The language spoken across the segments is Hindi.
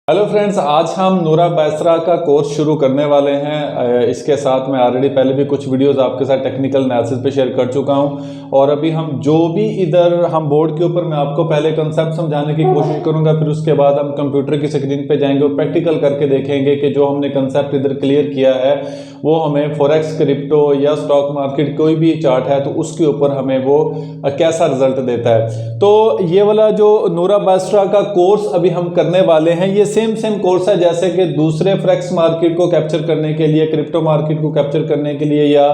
हेलो फ्रेंड्स, आज हम नूरा बैसरा का कोर्स शुरू करने वाले हैं। इसके साथ मैं ऑलरेडी पहले भी कुछ वीडियोस आपके साथ टेक्निकल एनालिसिस पे शेयर कर चुका हूं और अभी हम जो भी इधर हम बोर्ड के ऊपर मैं आपको पहले कंसेप्ट समझाने की कोशिश करूंगा, फिर उसके बाद हम कंप्यूटर की स्क्रीन पे जाएंगे और प्रैक्टिकल करके देखेंगे कि जो हमने कंसेप्ट इधर क्लियर किया है वो हमें फॉरेक्स, क्रिप्टो या स्टॉक मार्केट कोई भी चार्ट है तो उसके ऊपर हमें वो कैसा रिजल्ट देता है। तो ये वाला जो नूरा बैसरा का कोर्स अभी हम करने वाले हैं ये सेम कोर्स है जैसे कि दूसरे फॉरेक्स मार्केट को कैप्चर करने के लिए, क्रिप्टो मार्केट को कैप्चर करने के लिए या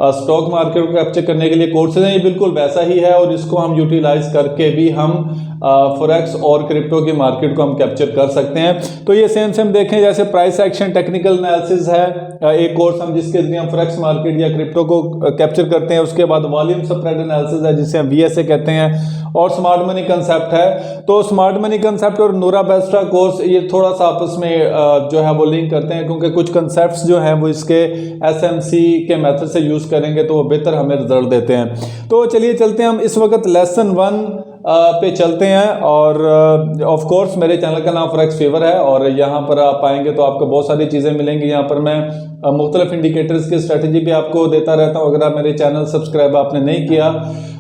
स्टॉक मार्केट को कैप्चर करने के लिए कोर्सेज हैं। ये बिल्कुल वैसा ही है और इसको हम यूटिलाइज करके भी हम फॉरेक्स और क्रिप्टो की मार्केट को हम कैप्चर कर सकते हैं। तो ये सेम देखें, जैसे प्राइस एक्शन, टेक्निकल एनालिसिस है एक कोर्स हम जिसके जरिए हम फॉरेक्स मार्केट या क्रिप्टो को कैप्चर करते हैं। उसके बाद वॉल्यूम स्प्रेड एनालिसिस है जिसे हम VSA कहते हैं और स्मार्ट मनी कंसेप्ट है। तो स्मार्ट मनी कंसेप्ट और नूरा बैसरा कोर्स ये थोड़ा सा आपस में जो है वो लिंक करते हैं, क्योंकि कुछ कंसेप्ट्स जो हैं वो इसके SMC के मेथड से यूज करेंगे तो वो बेहतर हमें रिजल्ट देते हैं। तो चलिए चलते हैं, हम इस वक्त लेसन 1 पे चलते हैं और ऑफ कोर्स मेरे चैनल का नाम फॉरेक्स फीवर है और यहाँ पर आप आएंगे तो आपको बहुत सारी चीज़ें मिलेंगी। यहाँ पर मैं मुख्तलिफ इंडिकेटर्स की स्ट्रेटजी भी आपको देता रहता हूँ। अगर आप मेरे चैनल सब्सक्राइब आपने नहीं किया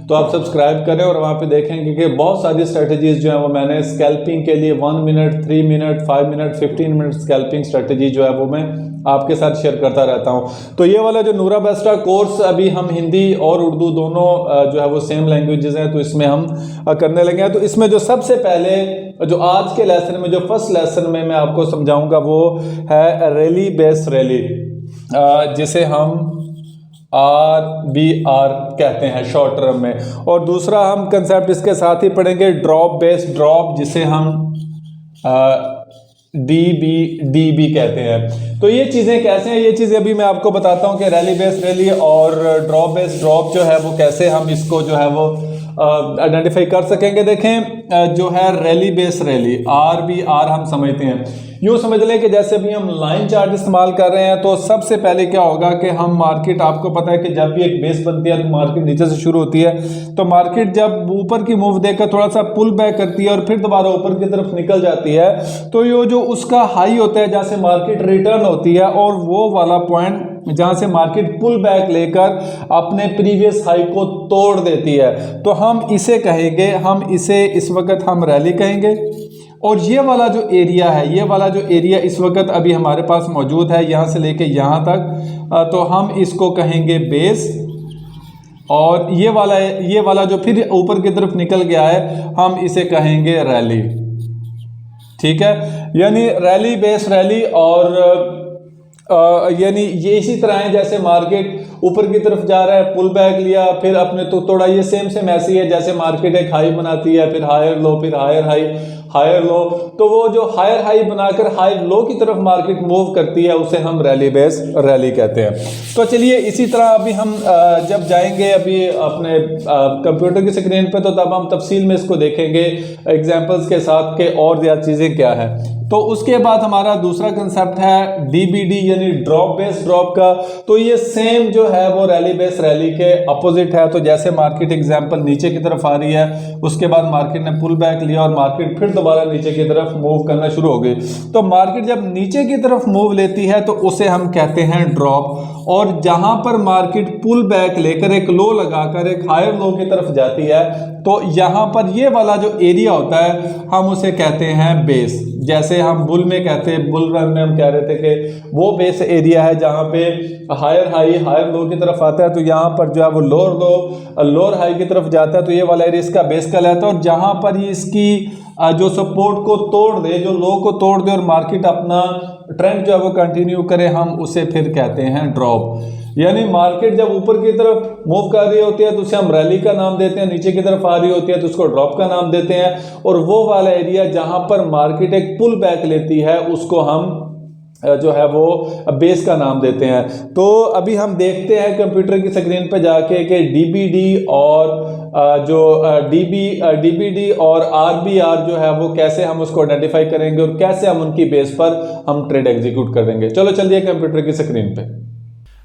तो आप सब्सक्राइब करें और वहाँ पे देखेंगे कि बहुत सारी स्ट्रेटजीज जो है वो मैंने स्कैल्पिंग के लिए 1 minute, 3 minute, 5 minute, 15 minute scalping strategy जो है वो मैं आपके साथ शेयर करता रहता हूँ। तो ये वाला जो नूरा बैसरा कोर्स अभी हम हिंदी और उर्दू दोनों जो है वो सेम लैंग्वेजेस हैं तो इसमें हम करने लगे हैं। तो इसमें जो सबसे पहले जो आज के लेसन में जो फर्स्ट लेसन में मैं आपको समझाऊंगा वो है रैली बेस रैली, जिसे हम RBR कहते हैं शॉर्ट टर्म में। और दूसरा हम कंसेप्ट इसके साथ ही पढ़ेंगे ड्रॉप बेस ड्रॉप, जिसे हम DB कहते हैं। तो ये चीज़ें कैसे हैं, ये चीज़ें अभी मैं आपको बताता हूँ कि रैली बेस रैली और ड्रॉप बेस ड्रॉप जो है वो कैसे हम इसको जो है वो आइडेंटिफाई कर सकेंगे। देखें जो है रैली बेस रैली RBR हम समझते हैं, यूँ समझ लें कि जैसे भी हम लाइन चार्ट इस्तेमाल कर रहे हैं तो सबसे पहले क्या होगा कि हम मार्केट, आपको पता है कि जब भी एक बेस बनती है तो मार्केट नीचे से शुरू होती है, तो मार्केट जब ऊपर की मूव देकर थोड़ा सा पुल बैक करती है और फिर दोबारा ऊपर की तरफ निकल जाती है तो ये जो उसका हाई होता है जहाँ से मार्केट रिटर्न होती है और वो वाला पॉइंट जहां से मार्केट पुल बैक लेकर अपने प्रीवियस हाई को तोड़ देती है तो हम इसे कहेंगे, हम इसे इस वक्त हम रैली कहेंगे। और ये वाला जो एरिया है, ये वाला जो एरिया इस वक्त अभी हमारे पास मौजूद है यहाँ से लेके यहाँ तक, तो हम इसको कहेंगे बेस। और ये वाला जो फिर ऊपर की तरफ निकल गया है हम इसे कहेंगे रैली। ठीक है, यानी रैली बेस रैली। और यानी ये इसी तरह है जैसे मार्केट ऊपर की तरफ जा रहा है, पुल बैक लिया, फिर अपने तो थोड़ा ये सेम ऐसी है जैसे मार्केट एक हाई बनाती है, फिर हायर लो, फिर हायर हाई, हायर लो। तो वो जो हायर हाई बनाकर हायर लो की तरफ मार्केट मूव करती है उसे हम रैली बेस रैली कहते हैं। तो चलिए इसी तरह अभी हम जब जाएंगे अभी अपने कंप्यूटर की स्क्रीन पे तो तब हम तफसील में इसको देखेंगे एग्जांपल्स के साथ के और ज़्यादा चीज़ें क्या है। तो उसके बाद हमारा दूसरा कंसेप्ट है DBD यानी ड्रॉप बेस ड्रॉप का। तो ये सेम जो है वो रैली बेस रैली के अपोजिट है। तो जैसे मार्केट एग्जांपल नीचे की तरफ आ रही है, उसके बाद मार्केट ने पुल बैक लिया और मार्केट फिर दोबारा नीचे की तरफ मूव करना शुरू हो गई। तो मार्केट जब नीचे की तरफ मूव लेती है तो उसे हम कहते हैं ड्रॉप। और जहां पर मार्केट पुल बैक लेकर एक लो लगाकर एक हायर लो की तरफ जाती है तो यहां पर ये वाला जो एरिया होता है हम उसे कहते हैं बेस। जैसे हम बुल में कहते हैं, बुल रन में हम कह रहे थे कि वो बेस एरिया है जहां पे हायर हाई हायर लो की तरफ आता है, तो यहाँ पर जो है वो लोअर लो लोअर हाई की तरफ जाता है, तो ये वाला एरिया इसका बेस का रहता है। और जहां पर ये इसकी जो सपोर्ट को तोड़ दे, जो लो को तोड़ दे और मार्केट अपना ट्रेंड जो है वो कंटिन्यू करे, हम उसे फिर कहते हैं ड्रॉप। यानी मार्केट जब ऊपर की तरफ मूव कर रही होती है तो उसे हम रैली का नाम देते हैं, नीचे की तरफ आ रही होती है तो उसको ड्रॉप का नाम देते हैं। और वो वाला एरिया जहां पर मार्केट एक पुल बैक लेती है उसको हम जो है वो बेस का नाम देते हैं। तो अभी हम देखते हैं कंप्यूटर की स्क्रीन पे जाके कि DBD और जो DBD और RBR जो है वो कैसे हम उसको आइडेंटिफाई करेंगे और कैसे हम उनकी बेस पर हम ट्रेड एग्जीक्यूट करेंगे। चलो चलिए कंप्यूटर की स्क्रीन पे।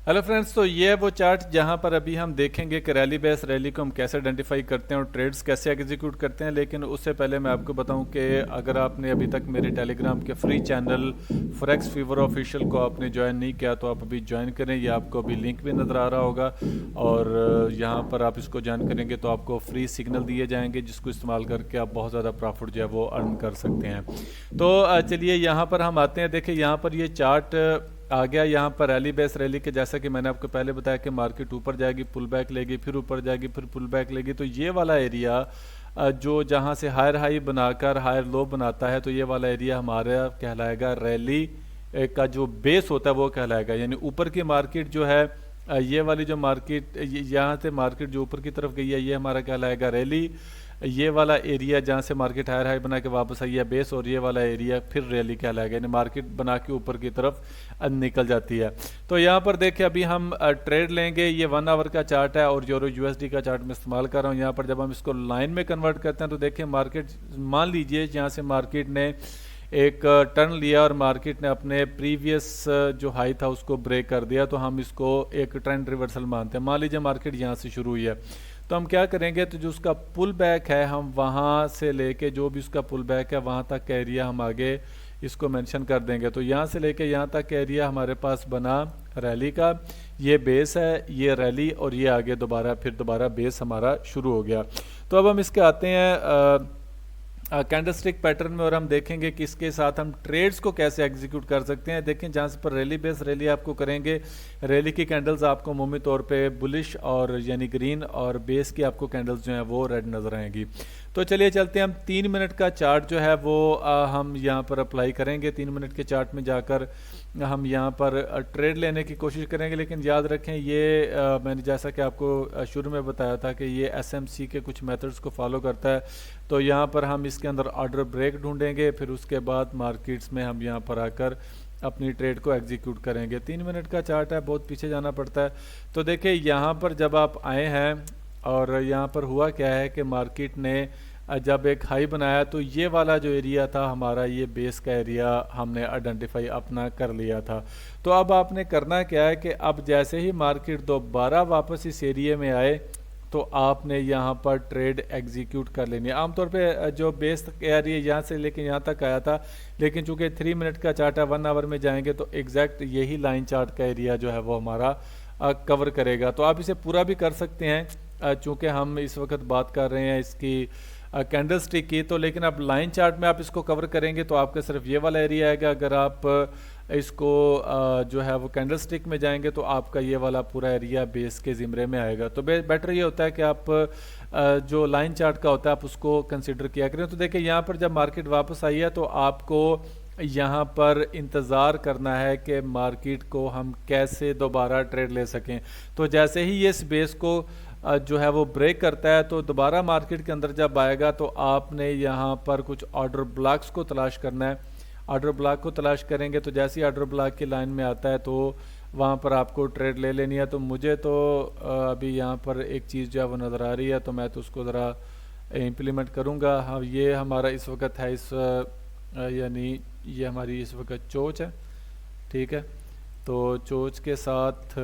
हेलो फ्रेंड्स, तो ये है वो चार्ट जहां पर अभी हम देखेंगे कि रैली बेस रैली को हम कैसे आइडेंटिफाई करते हैं और ट्रेड्स कैसे एग्जीक्यूट करते हैं। लेकिन उससे पहले मैं आपको बताऊं कि अगर आपने अभी तक मेरे टेलीग्राम के free channel forex fever official को आपने ज्वाइन नहीं किया तो आप अभी ज्वाइन करें। ये आपको अभी लिंक भी नज़र आ रहा होगा और यहाँ पर आप इसको ज्वाइन करेंगे तो आपको फ्री सिग्नल दिए जाएंगे जिसको इस्तेमाल करके आप बहुत ज़्यादा प्रॉफिट जो है वो अर्न कर सकते हैं। तो चलिए यहाँ पर हम आते हैं। देखिए यहाँ पर ये चार्ट आ गया। यहाँ पर रैली बेस रैली के जैसा कि मैंने आपको पहले बताया कि मार्केट ऊपर जाएगी, पुल बैक लेगी, फिर ऊपर जाएगी, फिर पुल बैक लेगी। तो ये वाला एरिया जो जहाँ से हायर हाई बनाकर हायर लो बनाता है, तो ये वाला एरिया हमारा कहलाएगा रैली का जो बेस होता है वो कहलाएगा। यानी ऊपर की मार्केट जो है ये वाली जो मार्केट यहाँ से मार्केट जो ऊपर की तरफ गई है ये हमारा कहलाएगा रैली। ये वाला एरिया जहाँ से मार्केट हायर हाई बना के वापस आई है बेस, और ये वाला एरिया फिर रैली कहलाएगा। यानी मार्केट बना के ऊपर की तरफ निकल जाती है। तो यहाँ पर देखिए अभी हम ट्रेड लेंगे। ये 1 आवर का चार्ट है और यूरो यूएसडी का चार्ट में इस्तेमाल कर रहा हूँ। यहाँ पर जब हम इसको लाइन में कन्वर्ट करते हैं तो देखिए मार्केट, मान लीजिए यहाँ से मार्केट ने एक टर्न लिया और मार्केट ने अपने प्रीवियस जो हाई था उसको ब्रेक कर दिया, तो हम इसको एक ट्रेंड रिवर्सल मानते हैं। मान लीजिए मार्केट यहाँ से शुरू हुई है तो हम क्या करेंगे, तो जो उसका पुल बैक है हम वहाँ से लेके जो भी उसका पुल बैक है वहाँ तक का एरिया हम आगे इसको मेंशन कर देंगे। तो यहाँ से लेके यहाँ तक का एरिया हमारे पास बना रैली का, ये बेस है, ये रैली, और ये आगे फिर दोबारा बेस हमारा शुरू हो गया। तो अब हम इसके आते हैं कैंडलस्टिक पैटर्न में और हम देखेंगे कि इसके साथ हम ट्रेड्स को कैसे एग्जीक्यूट कर सकते हैं। देखें जहाँ से पर रैली बेस रैली आपको करेंगे, रैली की कैंडल्स आपको मुमूमी तौर पे बुलिश और यानी ग्रीन, और बेस की आपको कैंडल्स जो हैं वो रेड नजर आएंगी। तो चलिए चलते हैं हम 3 मिनट का चार्ट जो है वो हम यहाँ पर अप्लाई करेंगे। 3 मिनट के चार्ट में जाकर हम यहाँ पर ट्रेड लेने की कोशिश करेंगे। लेकिन याद रखें ये मैंने जैसा कि आपको शुरू में बताया था कि ये एसएमसी के कुछ मेथड्स को फॉलो करता है। तो यहाँ पर हम इसके अंदर ऑर्डर ब्रेक ढूंढेंगे, फिर उसके बाद मार्केट्स में हम यहाँ पर आकर अपनी ट्रेड को एग्जीक्यूट करेंगे। 3 मिनट का चार्ट है, बहुत पीछे जाना पड़ता है। तो देखिए यहाँ पर जब आप आए हैं और यहाँ पर हुआ क्या है कि मार्केट ने जब एक हाई बनाया तो ये वाला जो एरिया था हमारा, ये बेस का एरिया हमने आइडेंटिफाई अपना कर लिया था। तो अब आपने करना क्या है कि अब जैसे ही मार्केट दोबारा वापस इस एरिया में आए तो आपने यहाँ पर ट्रेड एग्जीक्यूट कर लेनी है। आमतौर पे जो बेस एरिया यहाँ से लेके यहाँ तक आया था, लेकिन चूंकि 3 मिनट का चार्ट है, 1 आवर में जाएंगे तो एग्जैक्ट यही लाइन चार्ट का एरिया जो है वो हमारा कवर करेगा। तो आप इसे पूरा भी कर सकते हैं चूँकि हम इस वक्त बात कर रहे हैं इसकी कैंडल स्टिक की। तो लेकिन आप लाइन चार्ट में आप इसको कवर करेंगे तो आपका सिर्फ ये वाला एरिया आएगा। अगर आप इसको जो है वो कैंडल स्टिक में जाएंगे तो आपका ये वाला पूरा एरिया बेस के ज़िम्रे में आएगा। तो बेटर ये होता है कि आप जो लाइन चार्ट का होता है आप उसको कंसिडर किया करें। तो देखिए यहाँ पर जब मार्केट वापस आई है तो आपको यहाँ पर इंतज़ार करना है कि मार्केट को हम कैसे दोबारा ट्रेड ले सकें। तो जैसे ही ये इस बेस को जो है वो ब्रेक करता है तो दोबारा मार्केट के अंदर जब आएगा तो आपने यहाँ पर कुछ ऑर्डर ब्लॉक्स को तलाश करना है। ऑर्डर ब्लॉक को तलाश करेंगे तो जैसे ही ऑर्डर ब्लॉक की लाइन में आता है तो वहाँ पर आपको ट्रेड ले लेनी है। तो मुझे तो अभी यहाँ पर एक चीज़ जो है वो नज़र आ रही है तो मैं तो उसको ज़रा इम्प्लीमेंट करूँगा। हाँ, ये हमारा इस वक्त है इस यानी ये हमारी इस वक्त चोच है, ठीक है। तो चोच के साथ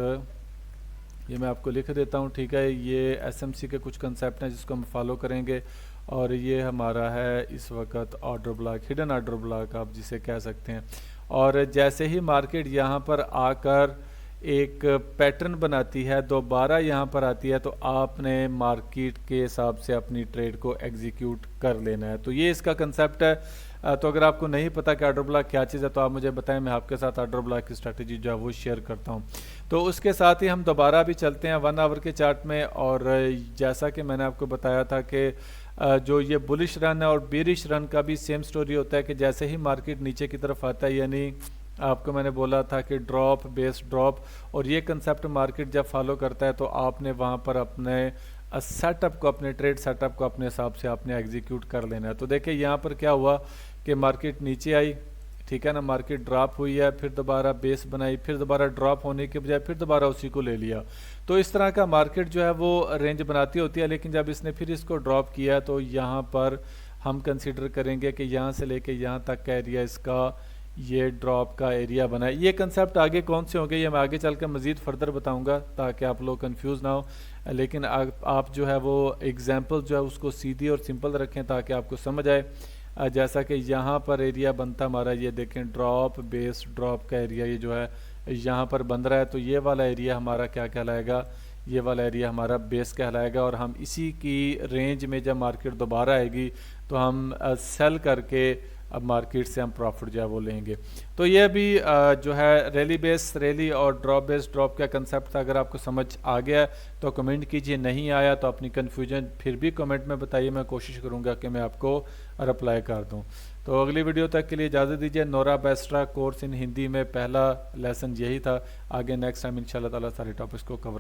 ये मैं आपको लिख देता हूँ, ठीक है। ये एसएमसी के कुछ कंसेप्ट हैं जिसको हम फॉलो करेंगे, और ये हमारा है इस वक्त order block, hidden order block आप जिसे कह सकते हैं। और जैसे ही मार्केट यहाँ पर आकर एक पैटर्न बनाती है, दोबारा यहाँ पर आती है, तो आपने मार्केट के हिसाब से अपनी ट्रेड को एग्जीक्यूट कर लेना है। तो ये इसका कंसेप्ट है। तो अगर आपको नहीं पता कि ऑर्डर ब्लॉक क्या चीज़ है तो आप मुझे बताएं, मैं आपके साथ ऑर्डर ब्लॉक की स्ट्रैटेजी जो है वो शेयर करता हूं। तो उसके साथ ही हम दोबारा भी चलते हैं 1 आवर के चार्ट में। और जैसा कि मैंने आपको बताया था कि जो ये बुलिश रन है और बेरिश रन का भी सेम स्टोरी होता है कि जैसे ही मार्केट नीचे की तरफ आता है, यानी आपको मैंने बोला था कि ड्रॉप बेस ड्रॉप, और ये कंसेप्ट मार्केट जब फॉलो करता है तो आपने वहाँ पर अपने सेटअप को, अपने ट्रेड सेटअप को अपने हिसाब से आपने एग्जीक्यूट कर लेना है। तो देखिए यहाँ पर क्या हुआ कि मार्केट नीचे आई, ठीक है ना, मार्केट ड्रॉप हुई है, फिर दोबारा बेस बनाई, फिर दोबारा ड्रॉप होने के बजाय फिर दोबारा उसी को ले लिया। तो इस तरह का मार्केट जो है वो रेंज बनाती होती है। लेकिन जब इसने फिर इसको ड्रॉप किया तो यहाँ पर हम कंसीडर करेंगे कि यहाँ से लेके यहाँ तक का एरिया इसका ये ड्रॉप का एरिया बना है। ये कंसेप्ट आगे कौन से होंगे ये मैं आगे चल कर मज़ीद फर्दर बताऊंगा ताकि आप लोग कंफ्यूज ना हो, लेकिन आप जो है वो एग्जांपल जो है उसको सीधी और सिंपल रखें ताकि आपको समझ आए। जैसा कि यहाँ पर एरिया बनता हमारा, ये देखें ड्रॉप बेस ड्रॉप का एरिया ये जो है यहाँ पर बन रहा है, तो ये वाला एरिया हमारा क्या कहलाएगा, ये वाला एरिया हमारा बेस कहलाएगा। और हम इसी की रेंज में जब मार्केट दोबारा आएगी तो हम सेल करके अब मार्केट से हम प्रॉफिट जो है वो लेंगे। तो ये भी जो है रैली बेस रैली और ड्रॉप बेस ड्रॉप का कंसेप्ट था। अगर आपको समझ आ गया तो कमेंट कीजिए, नहीं आया तो अपनी कन्फ्यूजन फिर भी कमेंट में बताइए, मैं कोशिश करूँगा कि मैं आपको रिप्लाई कर दूँ। तो अगली वीडियो तक के लिए इजाज़त दीजिए। नोरा बेस्ट्रा कोर्स इन हिंदी में पहला लेसन यही था। आगे नेक्स्ट टाइम इंशाल्लाह ताला सारे टॉपिक्स को कवर